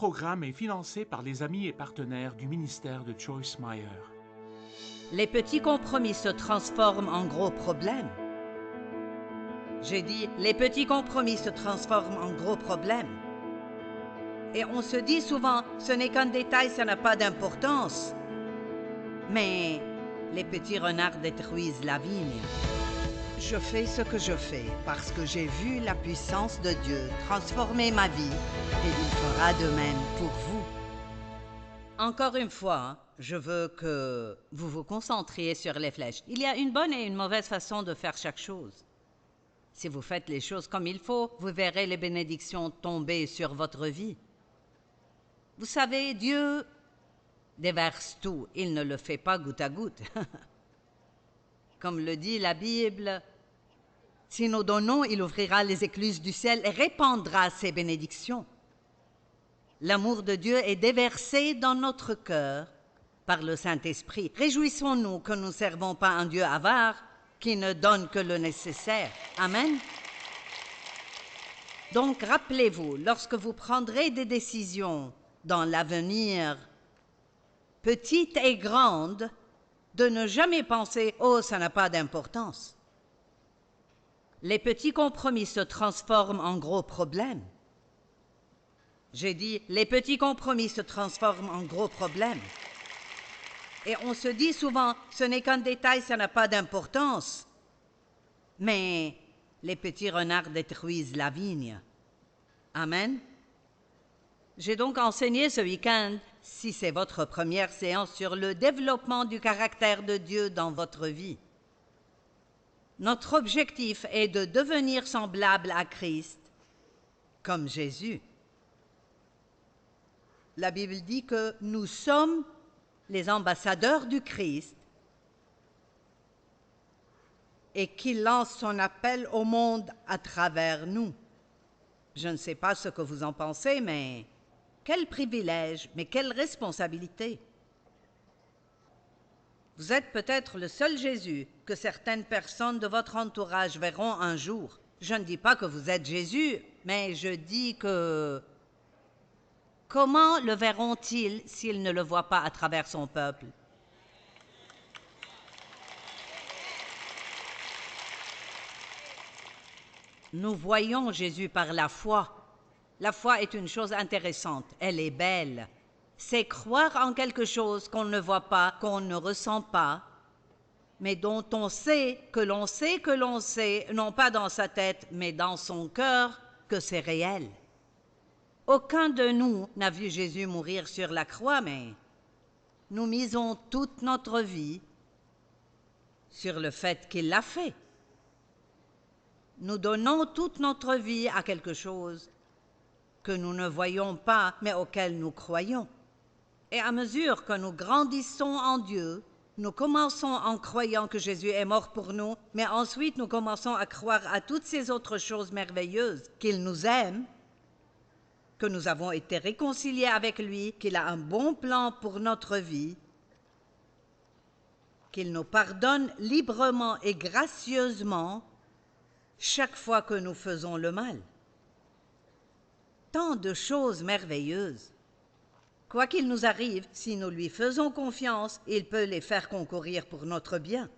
programme est financé par les amis et partenaires du ministère de Joyce Meyer. Les petits compromis se transforment en gros problèmes. J'ai dit, les petits compromis se transforment en gros problèmes. Et on se dit souvent, ce n'est qu'un détail, ça n'a pas d'importance. Mais les petits renards détruisent la vigne. Je fais ce que je fais parce que j'ai vu la puissance de Dieu transformer ma vie et il fera de même pour vous. Encore une fois, je veux que vous vous concentriez sur les flèches. Il y a une bonne et une mauvaise façon de faire chaque chose. Si vous faites les choses comme il faut, vous verrez les bénédictions tomber sur votre vie. Vous savez, Dieu déverse tout. Il ne le fait pas goutte à goutte. Comme le dit la Bible, si nous donnons, il ouvrira les écluses du ciel et répandra ses bénédictions. L'amour de Dieu est déversé dans notre cœur par le Saint-Esprit. Réjouissons-nous que nous ne servons pas un Dieu avare qui ne donne que le nécessaire. Amen. Donc, rappelez-vous, lorsque vous prendrez des décisions dans l'avenir, petites et grandes, de ne jamais penser « Oh, ça n'a pas d'importance ». Les petits compromis se transforment en gros problèmes. J'ai dit, les petits compromis se transforment en gros problèmes. Et on se dit souvent, ce n'est qu'un détail, ça n'a pas d'importance. Mais les petits renards détruisent la vigne. Amen. J'ai donc enseigné ce week-end, si c'est votre première séance, sur le développement du caractère de Dieu dans votre vie. Notre objectif est de devenir semblable à Christ, comme Jésus. La Bible dit que nous sommes les ambassadeurs du Christ et qu'il lance son appel au monde à travers nous. Je ne sais pas ce que vous en pensez, mais quel privilège, mais quelle responsabilité. Vous êtes peut-être le seul Jésus que certaines personnes de votre entourage verront un jour. Je ne dis pas que vous êtes Jésus, mais je dis que comment le verront-ils s'ils ne le voient pas à travers son peuple? Nous voyons Jésus par la foi. La foi est une chose intéressante, elle est belle. C'est croire en quelque chose qu'on ne voit pas, qu'on ne ressent pas, mais dont on sait, que l'on sait, que l'on sait, non pas dans sa tête, mais dans son cœur, que c'est réel. Aucun de nous n'a vu Jésus mourir sur la croix, mais nous misons toute notre vie sur le fait qu'il l'a fait. Nous donnons toute notre vie à quelque chose que nous ne voyons pas, mais auquel nous croyons. Et à mesure que nous grandissons en Dieu, nous commençons en croyant que Jésus est mort pour nous, mais ensuite nous commençons à croire à toutes ces autres choses merveilleuses, qu'il nous aime, que nous avons été réconciliés avec lui, qu'il a un bon plan pour notre vie, qu'il nous pardonne librement et gracieusement chaque fois que nous faisons le mal. Tant de choses merveilleuses. Quoi qu'il nous arrive, si nous lui faisons confiance, il peut les faire concourir pour notre bien.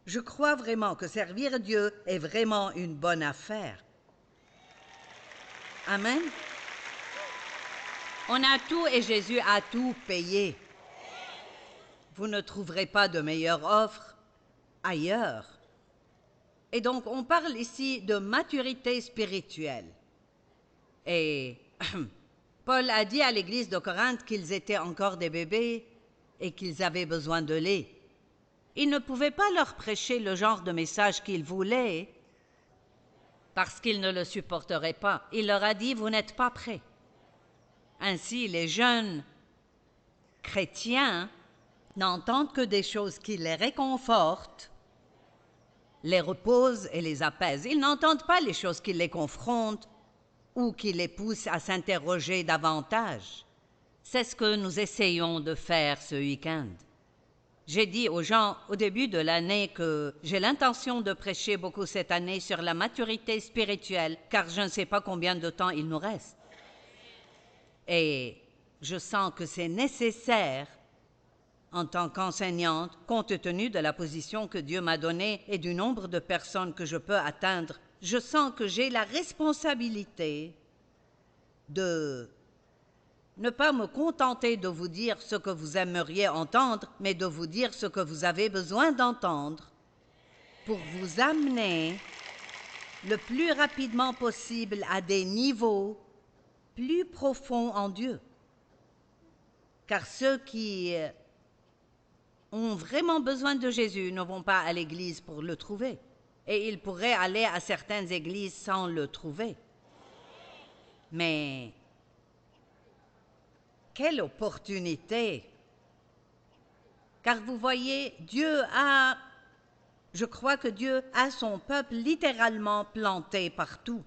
Je crois vraiment que servir Dieu est vraiment une bonne affaire. Amen. On a tout et Jésus a tout payé. Vous ne trouverez pas de meilleure offre ailleurs. Et donc, on parle ici de maturité spirituelle. Et Paul a dit à l'église de Corinthe qu'ils étaient encore des bébés et qu'ils avaient besoin de lait. Il ne pouvait pas leur prêcher le genre de message qu'ils voulaient parce qu'ils ne le supporteraient pas. Il leur a dit, vous n'êtes pas prêts. Ainsi, les jeunes chrétiens n'entendent que des choses qui les réconfortent, les reposent et les apaisent. Ils n'entendent pas les choses qui les confrontent ou qui les poussent à s'interroger davantage. C'est ce que nous essayons de faire ce week-end. J'ai dit aux gens au début de l'année que j'ai l'intention de prêcher beaucoup cette année sur la maturité spirituelle, car je ne sais pas combien de temps il nous reste. Et je sens que c'est nécessaire en tant qu'enseignante, compte tenu de la position que Dieu m'a donnée et du nombre de personnes que je peux atteindre. Je sens que j'ai la responsabilité de ne pas me contenter de vous dire ce que vous aimeriez entendre, mais de vous dire ce que vous avez besoin d'entendre pour vous amener le plus rapidement possible à des niveaux plus profonds en Dieu. Car ceux qui ont vraiment besoin de Jésus ne vont pas à l'église pour le trouver. Et ils pourraient aller à certaines églises sans le trouver. Mais quelle opportunité! Car vous voyez, je crois que Dieu a son peuple littéralement planté partout.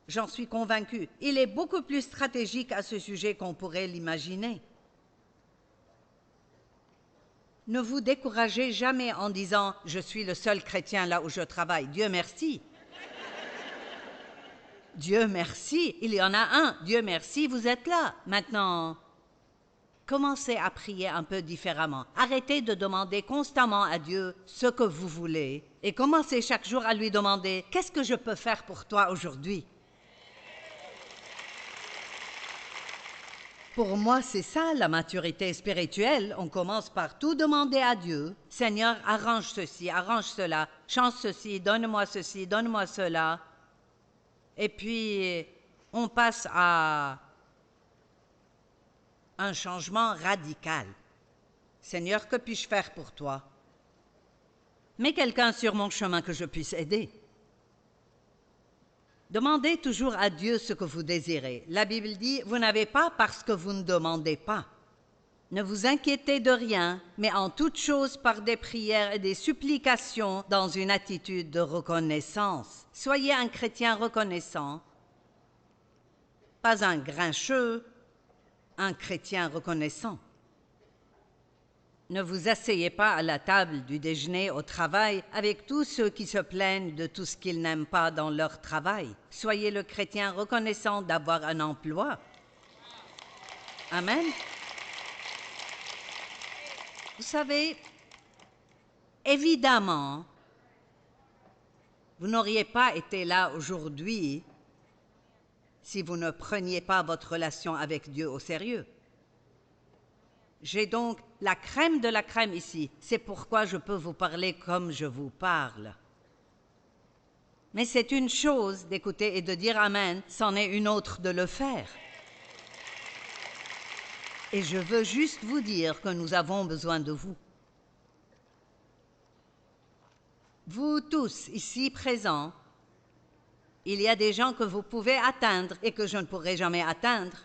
J'en suis convaincue. Il est beaucoup plus stratégique à ce sujet qu'on pourrait l'imaginer. Ne vous découragez jamais en disant « Je suis le seul chrétien là où je travaille. Dieu merci. » Dieu merci, il y en a un. Dieu merci, vous êtes là. Maintenant, commencez à prier un peu différemment. Arrêtez de demander constamment à Dieu ce que vous voulez et commencez chaque jour à lui demander « Qu'est-ce que je peux faire pour toi aujourd'hui ?» Pour moi, c'est ça la maturité spirituelle. On commence par tout demander à Dieu. « Seigneur, arrange ceci, arrange cela, change ceci, donne-moi ceci, donne-moi cela. » Et puis, on passe à un changement radical. « Seigneur, que puis-je faire pour toi? » Mets quelqu'un sur mon chemin que je puisse aider. Demandez toujours à Dieu ce que vous désirez. La Bible dit, vous n'avez pas parce que vous ne demandez pas. Ne vous inquiétez de rien, mais en toute chose par des prières et des supplications dans une attitude de reconnaissance. Soyez un chrétien reconnaissant, pas un grincheux, un chrétien reconnaissant. Ne vous asseyez pas à la table du déjeuner au travail avec tous ceux qui se plaignent de tout ce qu'ils n'aiment pas dans leur travail. Soyez le chrétien reconnaissant d'avoir un emploi. Amen. Vous savez, évidemment, vous n'auriez pas été là aujourd'hui si vous ne preniez pas votre relation avec Dieu au sérieux. J'ai donc la crème de la crème ici. C'est pourquoi je peux vous parler comme je vous parle. Mais c'est une chose d'écouter et de dire Amen, c'en est une autre de le faire. Et je veux juste vous dire que nous avons besoin de vous. Vous tous ici présents, il y a des gens que vous pouvez atteindre et que je ne pourrai jamais atteindre.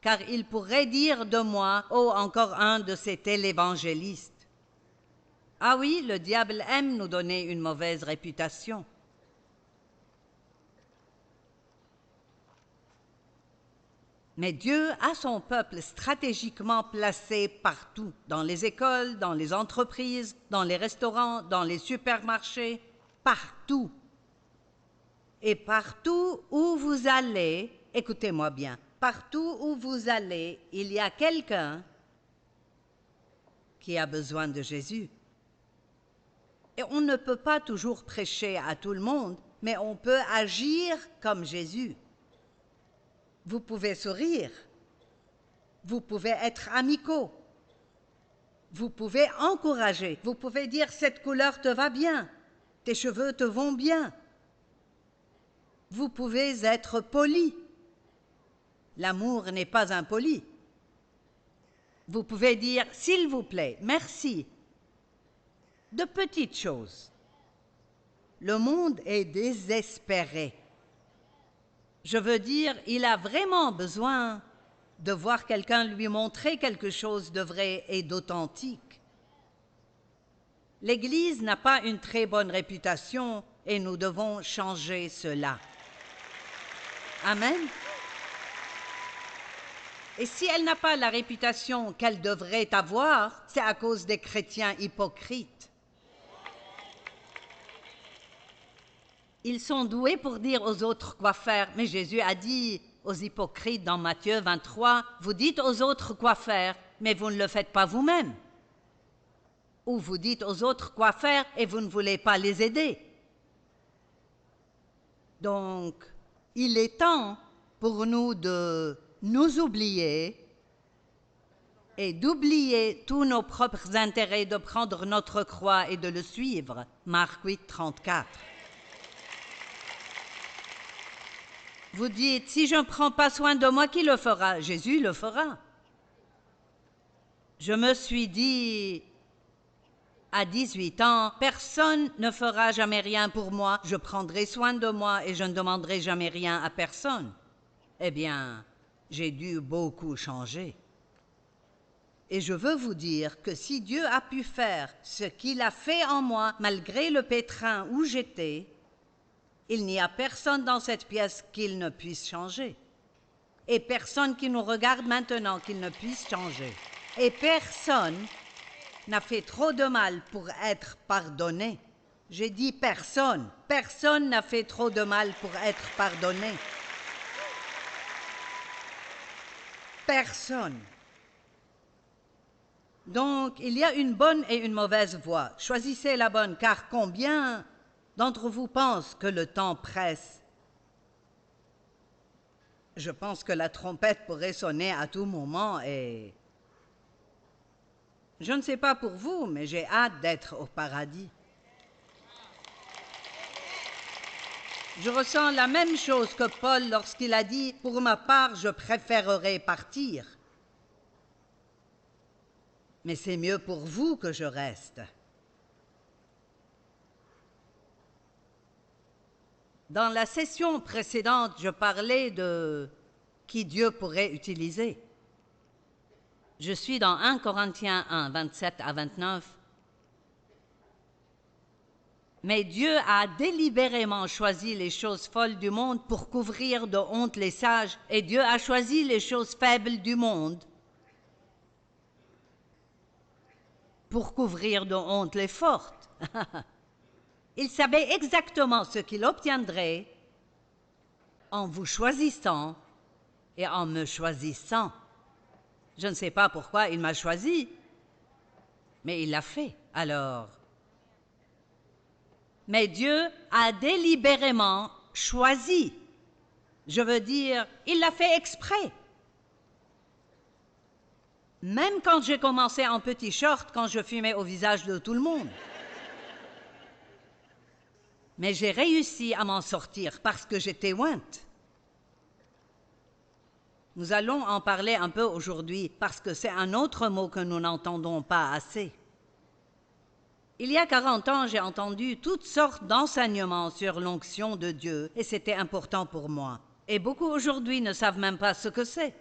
Car ils pourraient dire de moi, oh, encore un de ces télévangélistes. Ah oui, le diable aime nous donner une mauvaise réputation. Mais Dieu a son peuple stratégiquement placé partout, dans les écoles, dans les entreprises, dans les restaurants, dans les supermarchés, partout. Et partout où vous allez, écoutez-moi bien, partout où vous allez, il y a quelqu'un qui a besoin de Jésus. Et on ne peut pas toujours prêcher à tout le monde, mais on peut agir comme Jésus. Vous pouvez sourire, vous pouvez être amicaux, vous pouvez encourager, vous pouvez dire « cette couleur te va bien, tes cheveux te vont bien ». Vous pouvez être poli. L'amour n'est pas impoli. Vous pouvez dire « s'il vous plaît, merci ». De petites choses. Le monde est désespéré. Je veux dire, il a vraiment besoin de voir quelqu'un lui montrer quelque chose de vrai et d'authentique. L'Église n'a pas une très bonne réputation et nous devons changer cela. Amen. Et si elle n'a pas la réputation qu'elle devrait avoir, c'est à cause des chrétiens hypocrites. Ils sont doués pour dire aux autres quoi faire, mais Jésus a dit aux hypocrites dans Matthieu 23, vous dites aux autres quoi faire, mais vous ne le faites pas vous-même. Ou vous dites aux autres quoi faire et vous ne voulez pas les aider. Donc, il est temps pour nous de nous oublier et d'oublier tous nos propres intérêts, de prendre notre croix et de le suivre. Marc 8, 34. Vous dites, si je ne prends pas soin de moi, qui le fera? Jésus le fera. Je me suis dit, à 18 ans, personne ne fera jamais rien pour moi, je prendrai soin de moi et je ne demanderai jamais rien à personne. Eh bien, j'ai dû beaucoup changer. Et je veux vous dire que si Dieu a pu faire ce qu'il a fait en moi, malgré le pétrin où j'étais, il n'y a personne dans cette pièce qu'il ne puisse changer. Et personne qui nous regarde maintenant qu'il ne puisse changer. Et personne n'a fait trop de mal pour être pardonné. J'ai dit personne. Personne n'a fait trop de mal pour être pardonné. Personne. Donc, il y a une bonne et une mauvaise voie. Choisissez la bonne, car combien d'entre vous pensent que le temps presse? Je pense que la trompette pourrait sonner à tout moment et... Je ne sais pas pour vous, mais j'ai hâte d'être au paradis. Je ressens la même chose que Paul lorsqu'il a dit « Pour ma part, je préférerais partir ». Mais c'est mieux pour vous que je reste. Dans la session précédente, je parlais de qui Dieu pourrait utiliser. Je suis dans 1 Corinthiens 1, 27 à 29. Mais Dieu a délibérément choisi les choses folles du monde pour couvrir de honte les sages, et Dieu a choisi les choses faibles du monde pour couvrir de honte les fortes. Il savait exactement ce qu'il obtiendrait en vous choisissant et en me choisissant. Je ne sais pas pourquoi il m'a choisi, mais il l'a fait. Alors, mais Dieu a délibérément choisi. Je veux dire, il l'a fait exprès. Même quand j'ai commencé en petit short, quand je fumais au visage de tout le monde. Mais j'ai réussi à m'en sortir parce que j'étais ointe. Nous allons en parler un peu aujourd'hui parce que c'est un autre mot que nous n'entendons pas assez. Il y a 40 ans, j'ai entendu toutes sortes d'enseignements sur l'onction de Dieu et c'était important pour moi. Et beaucoup aujourd'hui ne savent même pas ce que c'est.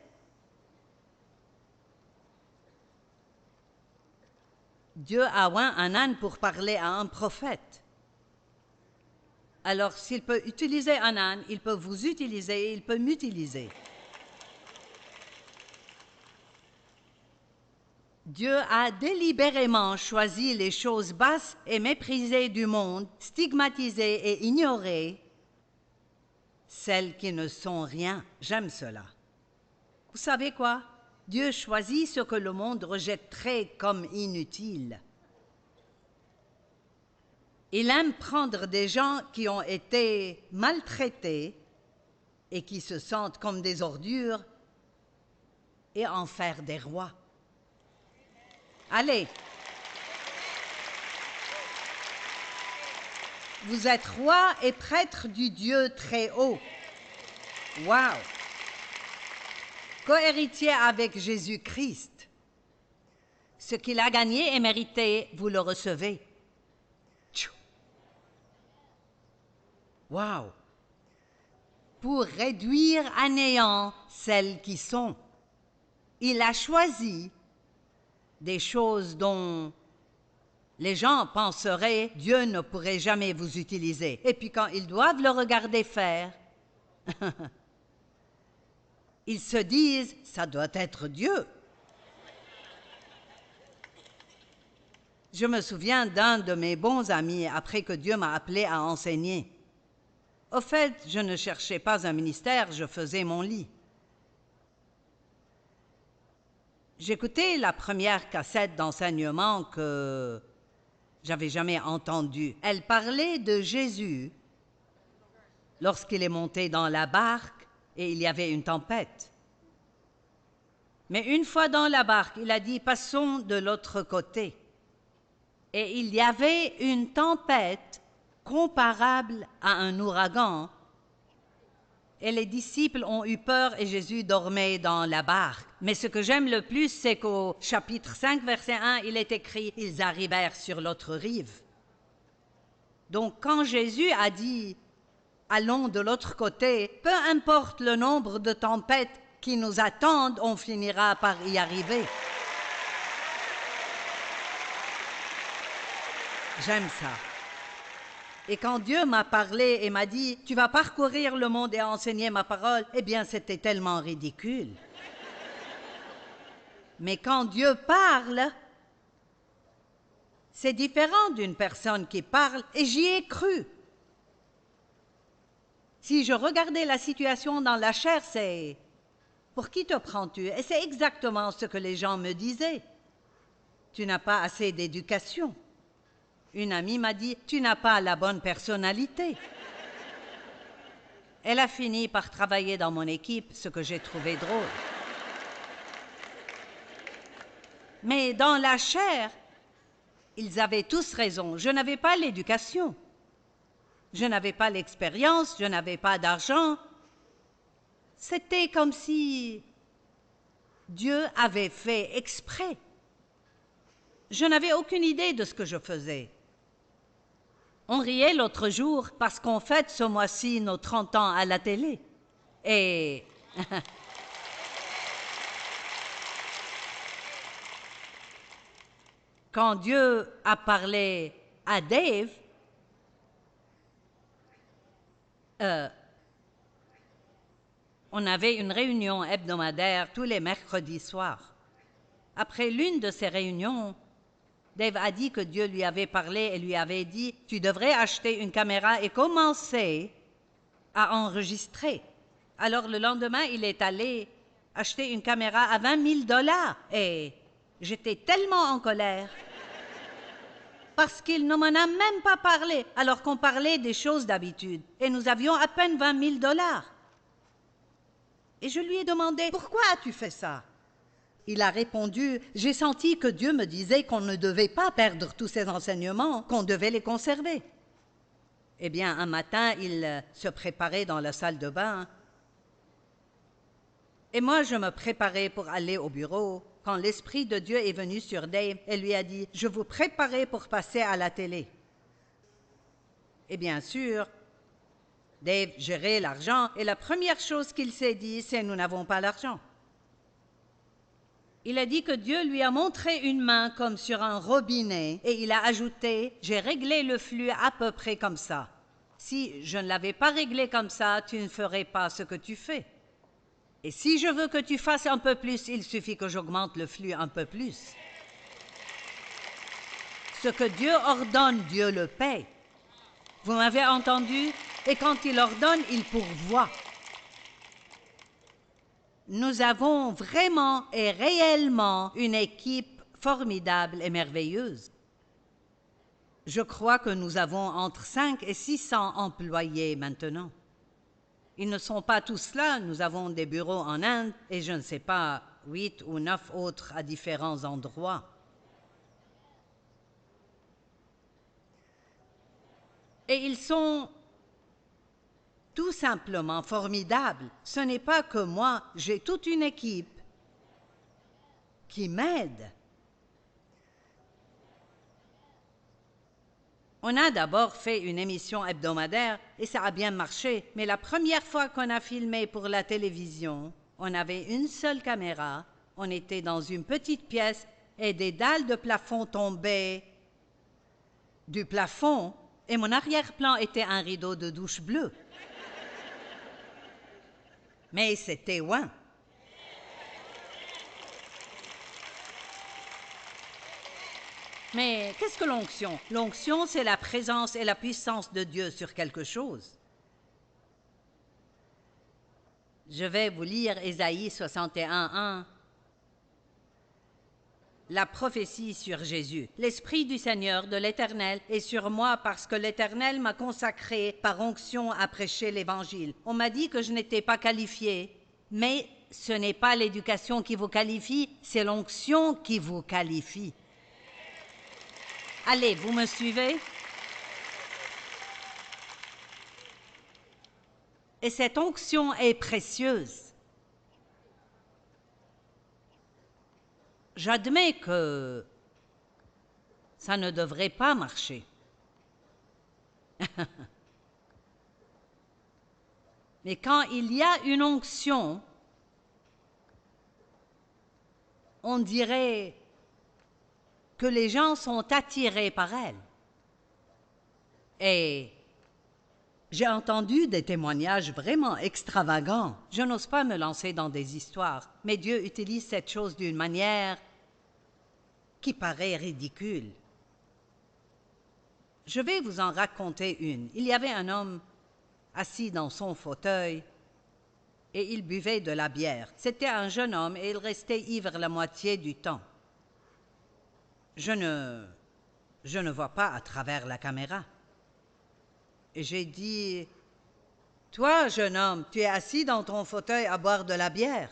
Dieu a oint un âne pour parler à un prophète. Alors, s'il peut utiliser un âne, il peut vous utiliser et il peut m'utiliser. Dieu a délibérément choisi les choses basses et méprisées du monde, stigmatisées et ignorées, celles qui ne sont rien. J'aime cela. Vous savez quoi? Dieu choisit ce que le monde rejetterait comme inutile. Il aime prendre des gens qui ont été maltraités et qui se sentent comme des ordures et en faire des rois. Allez, vous êtes roi et prêtre du Dieu très haut. Waouh! Co-héritier avec Jésus-Christ. Ce qu'il a gagné et mérité, vous le recevez. Waouh! Pour réduire à néant celles qui sont. Il a choisi des choses dont les gens penseraient Dieu ne pourrait jamais vous utiliser. Et puis quand ils doivent le regarder faire, ils se disent, ça doit être Dieu. Je me souviens d'un de mes bons amis après que Dieu m'a appelé à enseigner. Au fait, je ne cherchais pas un ministère, je faisais mon lit. J'écoutais la première cassette d'enseignement que j'avais jamais entendue. Elle parlait de Jésus lorsqu'il est monté dans la barque et il y avait une tempête. Mais une fois dans la barque, il a dit « Passons de l'autre côté ». Et il y avait une tempête comparable à un ouragan. Et les disciples ont eu peur et Jésus dormait dans la barque. Mais ce que j'aime le plus, c'est qu'au chapitre 5, verset 1, il est écrit « Ils arrivèrent sur l'autre rive ». Donc quand Jésus a dit « Allons de l'autre côté », peu importe le nombre de tempêtes qui nous attendent, on finira par y arriver. J'aime ça. Et quand Dieu m'a parlé et m'a dit « Tu vas parcourir le monde et enseigner ma parole », eh bien, c'était tellement ridicule. Mais quand Dieu parle, c'est différent d'une personne qui parle et j'y ai cru. Si je regardais la situation dans la chair, c'est « Pour qui te prends-tu » Et c'est exactement ce que les gens me disaient. « Tu n'as pas assez d'éducation. » Une amie m'a dit « Tu n'as pas la bonne personnalité. » Elle a fini par travailler dans mon équipe, ce que j'ai trouvé drôle. Mais dans la chair, ils avaient tous raison. Je n'avais pas l'éducation. Je n'avais pas l'expérience, je n'avais pas d'argent. C'était comme si Dieu avait fait exprès. Je n'avais aucune idée de ce que je faisais. On riait l'autre jour parce qu'on fête ce mois-ci nos 30 ans à la télé. Et quand Dieu a parlé à Dave, on avait une réunion hebdomadaire tous les mercredis soirs. Après l'une de ces réunions, Dave a dit que Dieu lui avait parlé et lui avait dit « Tu devrais acheter une caméra et commencer à enregistrer. » Alors le lendemain, il est allé acheter une caméra à 20 000 $ et j'étais tellement en colère parce qu'il ne m'en a même pas parlé alors qu'on parlait des choses d'habitude et nous avions à peine 20 000 $. Et je lui ai demandé « Pourquoi as-tu fait ça ?» Il a répondu « J'ai senti que Dieu me disait qu'on ne devait pas perdre tous ces enseignements, qu'on devait les conserver. » Eh bien, un matin, il se préparait dans la salle de bain. Et moi, je me préparais pour aller au bureau quand l'Esprit de Dieu est venu sur Dave et lui a dit « Je vous préparais pour passer à la télé. » Et bien sûr, Dave gérait l'argent et la première chose qu'il s'est dit, c'est « Nous n'avons pas l'argent. » Il a dit que Dieu lui a montré une main comme sur un robinet et il a ajouté « J'ai réglé le flux à peu près comme ça. Si je ne l'avais pas réglé comme ça, tu ne ferais pas ce que tu fais. Et si je veux que tu fasses un peu plus, il suffit que j'augmente le flux un peu plus. Ce que Dieu ordonne, Dieu le paie. Vous m'avez entendu? Et quand il ordonne, il pourvoit. » Nous avons vraiment et réellement une équipe formidable et merveilleuse. Je crois que nous avons entre 5 et 600 employés maintenant. Ils ne sont pas tous là, nous avons des bureaux en Inde et je ne sais pas, 8 ou 9 autres à différents endroits. Et ils sont tout simplement formidable. Ce n'est pas que moi, j'ai toute une équipe qui m'aide. On a d'abord fait une émission hebdomadaire et ça a bien marché, mais la première fois qu'on a filmé pour la télévision, on avait une seule caméra, on était dans une petite pièce et des dalles de plafond tombaient du plafond et mon arrière-plan était un rideau de douche bleu. Mais c'était loin. Mais qu'est-ce que l'onction? L'onction, c'est la présence et la puissance de Dieu sur quelque chose. Je vais vous lire Ésaïe 61:1. La prophétie sur Jésus. L'Esprit du Seigneur, de l'Éternel, est sur moi parce que l'Éternel m'a consacré par onction à prêcher l'Évangile. On m'a dit que je n'étais pas qualifiée, mais ce n'est pas l'éducation qui vous qualifie, c'est l'onction qui vous qualifie. Allez, vous me suivez? Et cette onction est précieuse. J'admets que ça ne devrait pas marcher. Mais quand il y a une onction, on dirait que les gens sont attirés par elle. Et j'ai entendu des témoignages vraiment extravagants. Je n'ose pas me lancer dans des histoires, mais Dieu utilise cette chose d'une manière qui paraît ridicule. Je vais vous en raconter une. Il y avait un homme assis dans son fauteuil et il buvait de la bière. C'était un jeune homme et il restait ivre la moitié du temps. Je ne vois pas à travers la caméra. Et j'ai dit, « Toi, jeune homme, tu es assis dans ton fauteuil à boire de la bière. »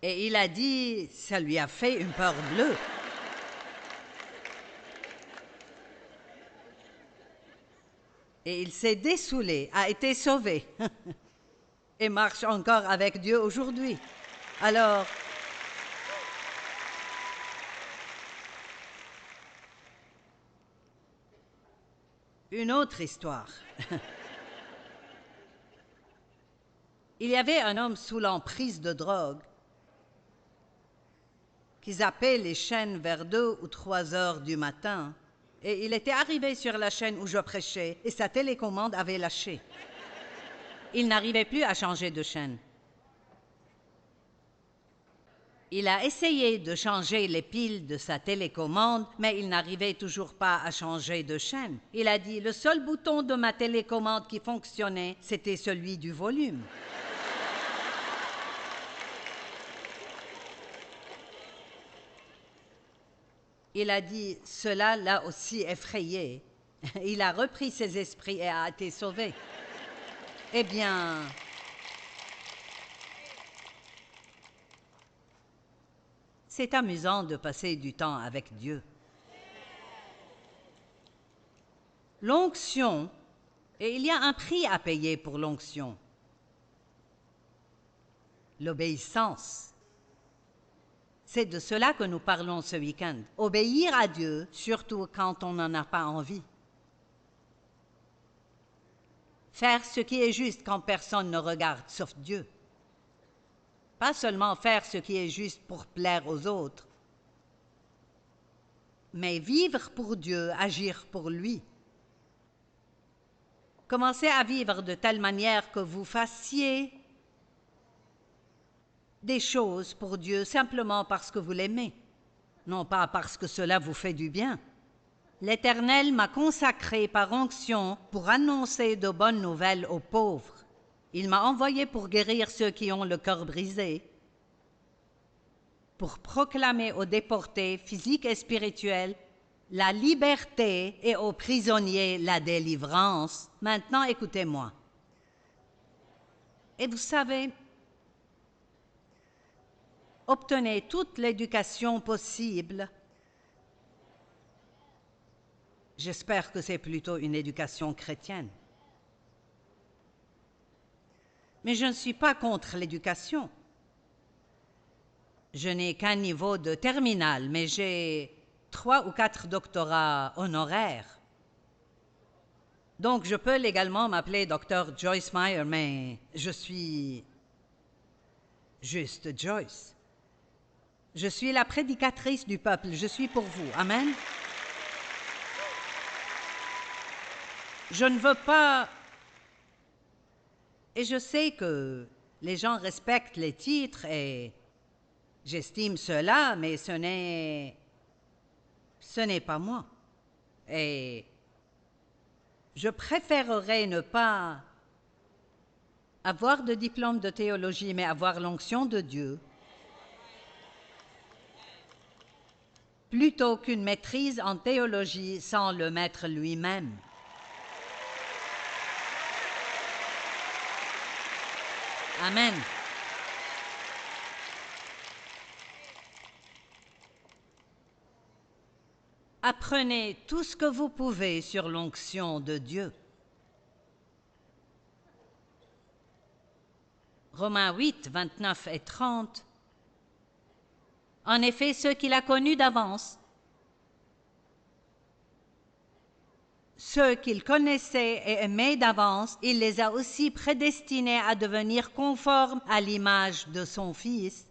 Et il a dit, ça lui a fait une peur bleue. Et il s'est dessoulé, a été sauvé, et marche encore avec Dieu aujourd'hui. Alors, une autre histoire. Il y avait un homme sous l'emprise de drogue qui zappait les chaînes vers 2 ou 3 heures du matin. Et il était arrivé sur la chaîne où je prêchais et sa télécommande avait lâché. Il n'arrivait plus à changer de chaîne. Il a essayé de changer les piles de sa télécommande, mais il n'arrivait toujours pas à changer de chaîne. Il a dit, le seul bouton de ma télécommande qui fonctionnait, c'était celui du volume. Il a dit, cela l'a aussi effrayé. Il a repris ses esprits et a été sauvé. Eh bien, c'est amusant de passer du temps avec Dieu. L'onction, et il y a un prix à payer pour l'onction. L'obéissance. C'est de cela que nous parlons ce week-end. Obéir à Dieu, surtout quand on n'en a pas envie. Faire ce qui est juste quand personne ne regarde, sauf Dieu. Pas seulement faire ce qui est juste pour plaire aux autres, mais vivre pour Dieu, agir pour lui. Commencez à vivre de telle manière que vous fassiez des choses pour Dieu simplement parce que vous l'aimez, non pas parce que cela vous fait du bien. L'Éternel m'a consacré par onction pour annoncer de bonnes nouvelles aux pauvres. Il m'a envoyé pour guérir ceux qui ont le cœur brisé, pour proclamer aux déportés physiques et spirituels la liberté et aux prisonniers la délivrance. Maintenant, écoutez-moi. Et vous savez, obtenez toute l'éducation possible. J'espère que c'est plutôt une éducation chrétienne. Mais je ne suis pas contre l'éducation. Je n'ai qu'un niveau de terminale, mais j'ai 3 ou 4 doctorats honoraires. Donc je peux légalement m'appeler Dr. Joyce Meyer, mais je suis juste Joyce. Je suis la prédicatrice du peuple, je suis pour vous. Amen. Je ne veux pas... Et je sais que les gens respectent les titres et j'estime cela, mais ce n'est pas moi. Et je préférerais ne pas Avoir de diplôme de théologie, mais avoir l'onction de Dieu, plutôt qu'une maîtrise en théologie sans le maître lui-même. Amen. Apprenez tout ce que vous pouvez sur l'onction de Dieu. Romains 8, 29 et 30. En effet, ceux qu'il a connus d'avance, ceux qu'il connaissait et aimait d'avance, il les a aussi prédestinés à devenir conformes à l'image de son Fils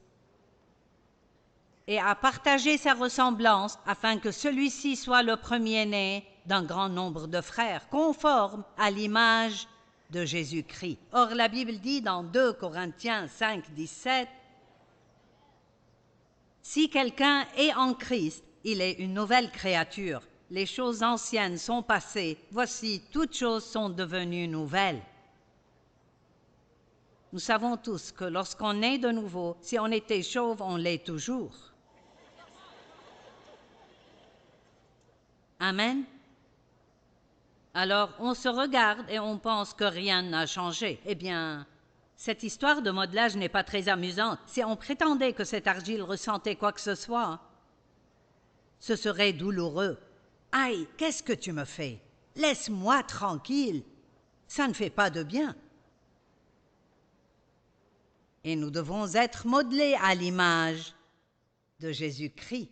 et à partager sa ressemblance afin que celui-ci soit le premier-né d'un grand nombre de frères, conformes à l'image de Jésus-Christ. Or, la Bible dit dans 2 Corinthiens 5, 17, « Si quelqu'un est en Christ, il est une nouvelle créature. Les choses anciennes sont passées. Voici, toutes choses sont devenues nouvelles. » Nous savons tous que lorsqu'on est de nouveau, si on était chauve, on l'est toujours. Amen. Alors, on se regarde et on pense que rien n'a changé. Eh bien, cette histoire de modelage n'est pas très amusante. Si on prétendait que cette argile ressentait quoi que ce soit, ce serait douloureux. « Aïe, qu'est-ce que tu me fais? Laisse-moi tranquille. Ça ne fait pas de bien. » Et nous devons être modelés à l'image de Jésus-Christ.